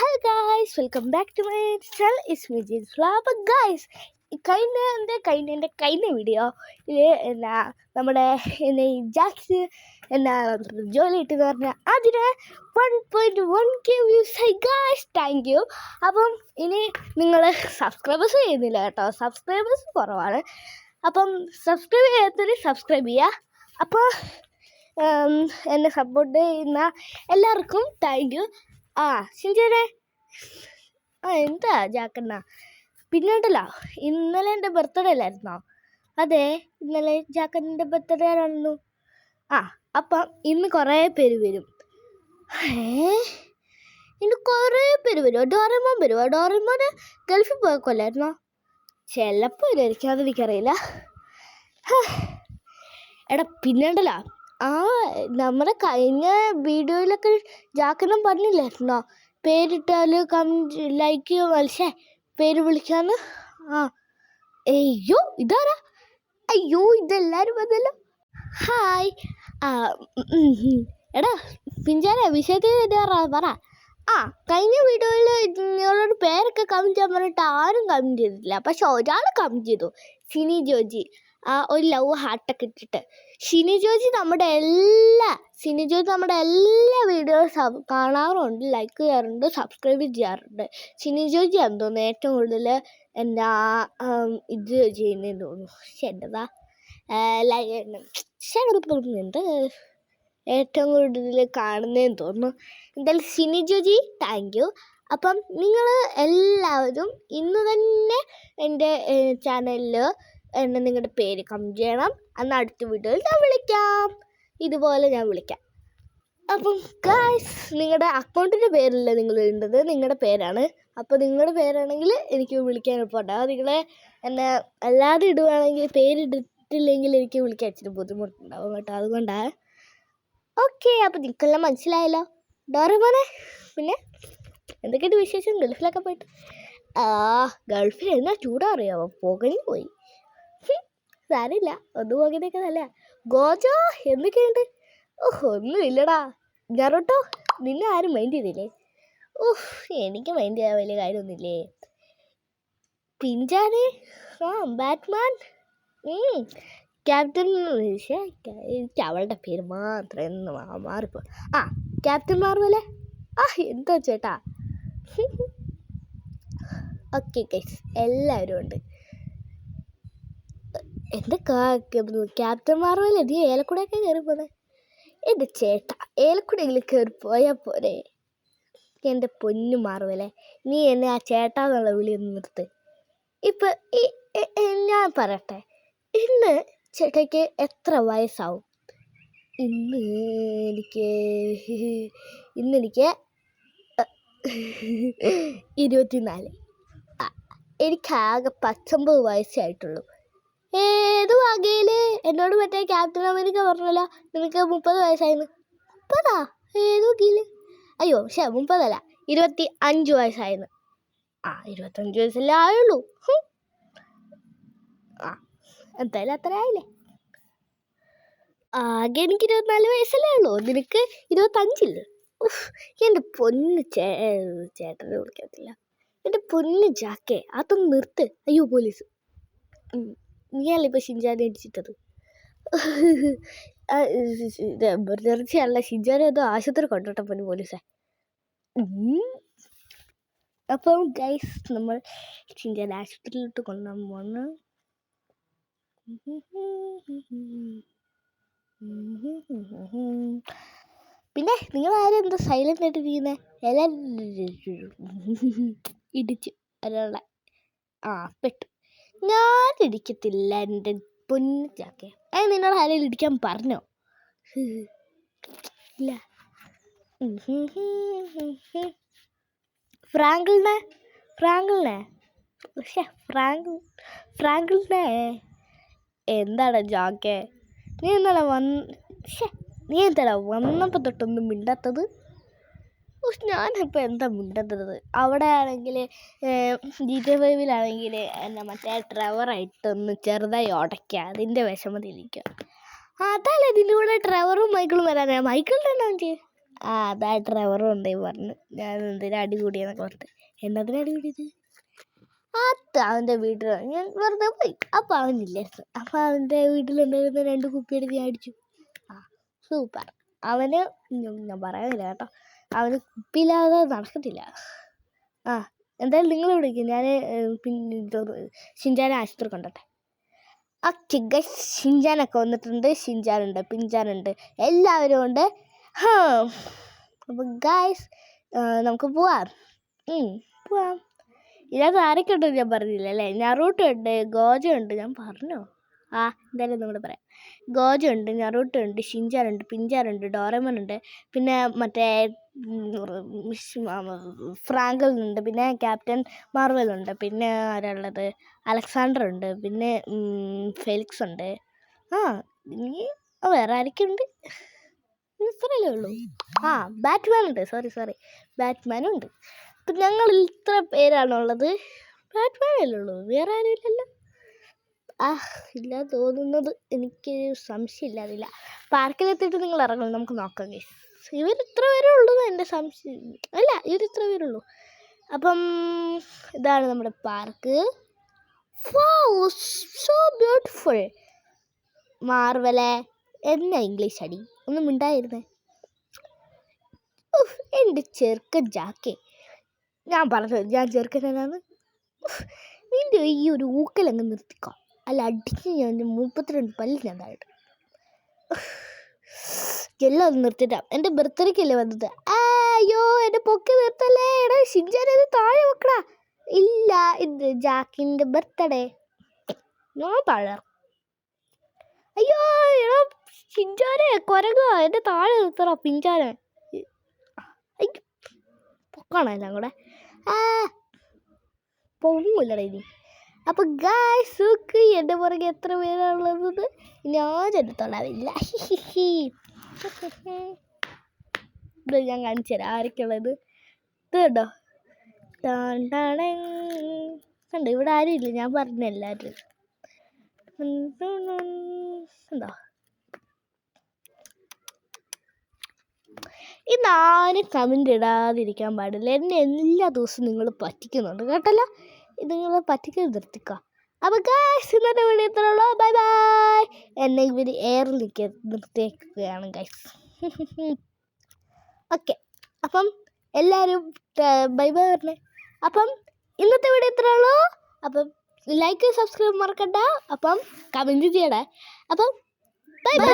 Hi guys, welcome back to my channel. It's me James Flower. അപ്പോൾ guys, കഴിഞ്ഞ video നമ്മുടെ jacks ജോലി ഇട്ടെന്ന് പറഞ്ഞാൽ അതിന് 1.1K വ്യൂസ് ആയി ഗായ്സ്. Thank you. അപ്പം ഇനി നിങ്ങൾ സബ്സ്ക്രൈബേഴ്സ് ചെയ്യുന്നില്ല കേട്ടോ, സബ്സ്ക്രൈബേഴ്സ് കുറവാണ്. അപ്പം സബ്സ്ക്രൈബ് ചെയ്യാത്തവർ സബ്സ്ക്രൈബ് ചെയ്യുക. അപ്പോൾ എന്നെ സപ്പോർട്ട് ചെയ്യുന്ന എല്ലാവർക്കും താങ്ക് യു. ശിഞ്ചേനെ എന്താ ജാക്കണ്ണ, പിന്നെയുണ്ടല്ലോ, ഇന്നലെ എൻ്റെ ബർത്ത്ഡേ അല്ലായിരുന്നോ? അതെ, ഇന്നലെ ജാക്കൻ്റെ ബർത്ത്ഡേ ആയിരുന്നു. അപ്പം ഇന്ന് കുറേ പേര് വരും. ഇന്ന് കുറേ പേര് വരുമോ? ഡോറേമോൻ വരുമോ? ഡോറേമോന് ഗൾഫിൽ പോയക്കല്ലായിരുന്നോ? ചിലപ്പോൾ ഇല്ലായിരിക്കും, അതെനിക്കറിയില്ല. എടാ പിന്നെയുണ്ടല്ലോ, നമ്മുടെ കഴിഞ്ഞ വീഡിയോയിലൊക്കെ ജാക്കനും പറഞ്ഞില്ലായിരുന്നോ പേരിട്ടാൽ ലൈക്ക് മത്സ്യ പേര് വിളിക്കാന്ന്? അയ്യോ ഇതാരാ? അയ്യോ ഇതെല്ലാവരും വന്നല്ലോ. ഹായ്. എടാ പിഞ്ചാനെ വിഷയത്തിൽ പറ. കഴിഞ്ഞ വീഡിയോയിൽ നിങ്ങളോട് പേരൊക്കെ കമൻറ്റ് ചെയ്യാൻ പറഞ്ഞിട്ട് ആരും കമൻറ്റ് ചെയ്തിട്ടില്ല. പക്ഷെ ഒരാൾ കമൻറ്റ് ചെയ്തു, സിനി ജോജി. ഒരു ലവ് ഹാർട്ടൊക്കെ ഇട്ടിട്ട്. സിനി ജോജി നമ്മുടെ എല്ലാ വീഡിയോസും കാണാറുണ്ട്, ലൈക്ക് ചെയ്യാറുണ്ട്, സബ്സ്ക്രൈബ് ചെയ്യാറുണ്ട്. സിനി ജോജി ആണെന്ന് തോന്നുന്നു ഏറ്റവും കൂടുതൽ എന്താ ഇത് ചെയ്യുന്നതെന്ന് തോന്നുന്നു. എന്താ എന്ത് ഏറ്റവും കൂടുതൽ കാണുന്നതെന്ന് തോന്നുന്നു. എന്തായാലും സിനി ജോജി താങ്ക് യു. അപ്പം നിങ്ങൾ എല്ലാവരും ഇന്ന് തന്നെ എൻ്റെ ചാനലിൽ നിങ്ങളുടെ പേര് കമൻറ്റ് ചെയ്യണം. അന്ന് അടുത്ത വീഡിയോയിൽ ഞാൻ വിളിക്കാം, ഇതുപോലെ ഞാൻ വിളിക്കാം. അപ്പം ഗായ്സ്, നിങ്ങളുടെ അക്കൗണ്ടിൻ്റെ പേരല്ല നിങ്ങൾ ഇടേണ്ടത്, നിങ്ങളുടെ പേരാണ്. അപ്പോൾ നിങ്ങളുടെ പേരാണെങ്കിൽ എനിക്ക് വിളിക്കാൻ എളുപ്പമുണ്ടാകും. നിങ്ങളെ എന്നെ അല്ലാതെ ഇടുകയാണെങ്കിൽ, പേരിട്ടില്ലെങ്കിൽ എനിക്ക് വിളിക്കാൻ ഇച്ചിരി ബുദ്ധിമുട്ടുണ്ടാവും കേട്ടോ, അതുകൊണ്ടാണ്. ഓക്കെ, അപ്പോൾ നിങ്ങൾക്കെല്ലാം മനസ്സിലായല്ലോ. ഡോറേമോനെ, പിന്നെ എന്തൊക്കെയുണ്ട് വിശേഷം? ഗൾഫിലൊക്കെ പോയിട്ട് ഗൾഫിൽ എന്നാ ചൂടാറിയാവോ? പുകഞ്ഞു പോയി. സാരില്ല, ഒന്ന് പോകുന്നതൊക്കെ നല്ല. ഗോജോ എന്തൊക്കെയുണ്ട്? ഒന്നുമില്ലടാ. ഞാറോട്ടോ, നിന്നെ ആരും മൈൻഡ് ചെയ്തില്ലേ? എനിക്ക് മൈൻഡ് ചെയ്യാൻ വലിയ കാര്യമൊന്നുമില്ലേ? പിഞ്ചാനെ, ബാറ്റ്മാൻ, ക്യാപ്റ്റൻ. എനിക്ക് അവളുടെ പേര് മാത്രമേ മാറിപ്പോ. ക്യാപ്റ്റൻ മാർവലെ. എന്തോ ചേട്ടാ. ഓക്കെ ഗൈസ്, എല്ലാവരും ഉണ്ട്. എൻ്റെ ക്യാപ്റ്റൻ മാർവൽ, നീ ഏലക്കുടയൊക്കെ കയറി പോന്നെ? എൻ്റെ ചേട്ടാ, ഏലക്കുടയെങ്കിലും കയറി പോയാൽ പോരെ? എൻ്റെ പൊന്നു മാർവലെ, നീ എന്നെ ആ ചേട്ടാ എന്നുള്ള വിളി ഒന്ന് നിർത്ത്. ഇപ്പം ഞാൻ പറയട്ടെ, ഇന്ന് ചേട്ടയ്ക്ക് എത്ര വയസ്സാവും? ഇന്നെനിക്ക് 24. എനിക്കാകെ 19 വയസ്സേ ആയിട്ടുള്ളൂ. ഏത് വകയിൽ? എന്നോട് മറ്റേ ക്യാപ്റ്റൻ അമേരിക്ക പറഞ്ഞല്ലോ നിനക്ക് 30 വയസ്സായിരുന്നു. 30? ഏത് വകയിൽ? അയ്യോ 30 അല്ല, 25 വയസ്സായിരുന്നു. 25 വയസ്സല്ലേ ആയുള്ളൂ. എന്തായാലും അത്ര ആയില്ലേ. ആകെ എനിക്ക് 24 വയസ്സല്ലേ ഉള്ളൂ, നിനക്ക് 25. എൻ്റെ പൊന്ന് ചേട്ടനെ വിളിക്കത്തില്ല. എൻ്റെ പൊന്ന് ജാക്കേ, അതൊന്ന് നിർത്ത്. അയ്യോ പോലീസ്. നീയല്ലേ ഇപ്പോൾ ഷിൻജാനെ അടിച്ചിട്ടത്? എമർജൻസിയല്ല, ഷിൻജാനെ ഒന്ന് ആശുപത്രി കൊണ്ടുപോട്ടെ പൊന്നു പോലീസേ. അപ്പം ഗൈസ്, നമ്മൾ ഷിൻജാനെ ആശുപത്രിയിലോട്ട് കൊണ്ടുപോകാൻ പോന്ന്. പിന്നെ നിങ്ങൾ ആരും എന്താ സൈലൻ്റ് ആയിട്ട് ഇരിക്കുന്നത്? എല്ലാവരും ഇടിച്ചു ഒരാളെ. പെട്ടു. ഞാൻ ഇടിക്കത്തില്ല എൻ്റെ പൊന്നു ചാക്കെ. നിന്നോട് ആരെങ്കിലും ഇടിക്കാൻ പറഞ്ഞോ? ഇല്ല. ഫ്രാങ്കിളിനെ എന്താണ് ജാക്കെ? നീ എന്താടാ വന്നപ്പോൾ തൊട്ടൊന്നും മിണ്ടാത്തത്? ഞാനിപ്പോൾ എന്താ മിണ്ടുന്നത്? അവിടെ ആണെങ്കിൽ GTA 5 എന്നെ മറ്റേ ട്രെവറായിട്ടൊന്ന് ചെറുതായി ഉടയ്ക്കുക, അതിൻ്റെ വിഷമത്തിലിരിക്കുക. അതല്ലേ ഇതിൻ്റെ കൂടെ ട്രെവറും മൈക്കിളും വരാനാ. മൈക്കിളിൻ്റെ എന്നാ ചെയ്യും? അതാ ഡ്രൈവറും ഉണ്ടേ പറഞ്ഞു ഞാൻ എന്തിനാ അടി കൂടിയെന്നൊക്കെ പറഞ്ഞിട്ട്. എന്നതിനാ അടി കൂടിയത്? അത് അവൻ്റെ വീട്ടിൽ ഞാൻ വെറുതെ പോയി. അപ്പം അവനില്ലായിരുന്നു. അപ്പം അവൻ്റെ വീട്ടിലുണ്ടായിരുന്ന 2 കുപ്പിയെടുത്ത് ഞാൻ അടിച്ചു. സൂപ്പർ. അവന് ഞാൻ പറയുന്നില്ല കേട്ടോ, അവന് കുപ്പിയില്ലാതെ നടക്കത്തില്ല. എന്തായാലും നിങ്ങൾ വിളിക്കും, ഞാൻ പിന്നെ ഷിൻചാനെ ആശുപത്രി കൊണ്ടട്ടെ. ഗൈസ്, ഷിൻചാനൊക്കെ വന്നിട്ടുണ്ട്. ഷിൻചാനുണ്ട്, പിഞ്ചാനുണ്ട്, എല്ലാവരും ഉണ്ട്. അപ്പം ഗൈസ് നമുക്ക് പോവാം. പോവാം. ഇതിനകത്ത് ആരൊക്കെ ഉണ്ടെന്ന് ഞാൻ പറഞ്ഞില്ല അല്ലേ? നറൂട്ടോ ഉണ്ട്, ഗോജ ഉണ്ട്. ഞാൻ പറഞ്ഞോ? എന്തായാലും ഒന്നും കൂടെ പറയാം. ഗോജ ഉണ്ട്, നറൂട്ടോ ഉണ്ട്, ഷിൻചാനുണ്ട്, പിഞ്ചാനുണ്ട്, ഡോറേമോൻ ഉണ്ട്, പിന്നെ മറ്റേ ഫ്രാങ്കലുണ്ട്, പിന്നെ ക്യാപ്റ്റൻ മാർവലുണ്ട്, പിന്നെ ആരാളുള്ളത്? അലക്സാണ്ടർ ഉണ്ട്, പിന്നെ ഫെലിക്സ് ഉണ്ട്. ഇനി വേറെ ആരൊക്കെ ഉണ്ട്? ഇത്രയല്ലേ ഉള്ളൂ. ബാറ്റ്മാൻ ഉണ്ട്. സോറി ബാറ്റ്മാനും ഉണ്ട്. അപ്പം ഞങ്ങൾ ഇത്ര പേരാണുള്ളത്. ബാറ്റ്മാനല്ലേ ഉള്ളൂ, വേറെ ആരും ഇല്ലല്ലോ. ഇല്ല തോന്നുന്നത്, എനിക്ക് സംശയമില്ലാതില്ല. പാർക്കിലെത്തിയിട്ട് നിങ്ങൾ ഇറങ്ങും, നമുക്ക് നോക്കാം ഗൈസ്. ഇവരിത്ര പേരേ ഉള്ളൂ എൻ്റെ സംശയം. അല്ല, ഇവരിത്ര പേരുള്ളൂ. അപ്പം ഇതാണ് നമ്മുടെ പാർക്ക്. So beautiful. മാർവലെ എന്നാ ഇംഗ്ലീഷ് അടി, ഒന്നും മിണ്ടായിരുന്നേ. എൻ്റെ ചെറുക്കൻ ജാക്കേ, ഞാൻ പറഞ്ഞത് ഞാൻ ചെറുക്കനാണ്. നിൻ്റെ ഈ ഒരു ഊക്കലങ്ങ് നിർത്തിക്കോ, അല്ല അടിച്ച് ഞാൻ 32 പല്ല് ഞാൻ താഴെ. എല്ലാം ഒന്ന് നിർത്തിട്ടാ. എൻ്റെ ബർത്ത്ഡേക്കല്ലേ വന്നത്. അയ്യോ എൻ്റെ പൊക്കി നിർത്തല്ലേ. എടാ ഷിൻചാനെ താഴെ വെക്കടാ. ഇല്ല, ഇത് ജാക്കിൻ്റെ ബർത്ത്ഡേ, ഞാൻ താഴെ. അയ്യോ എടാ ഷിൻചാനെ കുരങ്ങ, എൻ്റെ താഴെ നിർത്തടാ പിഞ്ചാനെ. പൊക്കാണോ എല്ലാം കൂടെ? പൊങ്ങൂല്ലടാ ഇനി. അപ്പം ഗായ്സ് നോക്ക് എൻ്റെ പുറകെ എത്ര പേരാണുള്ളത്. ഞാൻ ചെറുത്തോളാവില്ല. ഇത് ഞാൻ കാണിച്ചു തരാം ആരൊക്കെയുള്ളത്. ഇത് കേട്ടോ, കണ്ടോ, ഇവിടെ ആരും ഇല്ല. ഞാൻ പറഞ്ഞ എല്ലാവരും എന്താ. ഇന്നാരും കമൻ്റ് ഇടാതിരിക്കാൻ പാടില്ല. എന്നെ എല്ലാ ദിവസവും നിങ്ങൾ പറ്റിക്കുന്നുണ്ട് കേട്ടല്ലോ. നിങ്ങൾ പറ്റിക്കാൻ നിർത്തിക്കോ. അപ്പോൾ ഗൈസ് ഇന്നത്തെ വീഡിയോ ഇത്രയുള്ളൂ. Bye bye. എന്നെ ഇവർ എയറിൽ നിർത്തിയേക്കുകയാണ് ഗൈസ്. ഓക്കെ, അപ്പം എല്ലാവരും ബൈ ബൈ പറഞ്ഞേ. അപ്പം ഇന്നത്തെ വീഡിയോ ഇത്രയുള്ളൂ. അപ്പം ലൈക്ക് സബ്സ്ക്രൈബ് മറക്കണ്ട. അപ്പം കമൻറ്റ് ചെയ്യണേ. അപ്പം ബൈ ബൈ.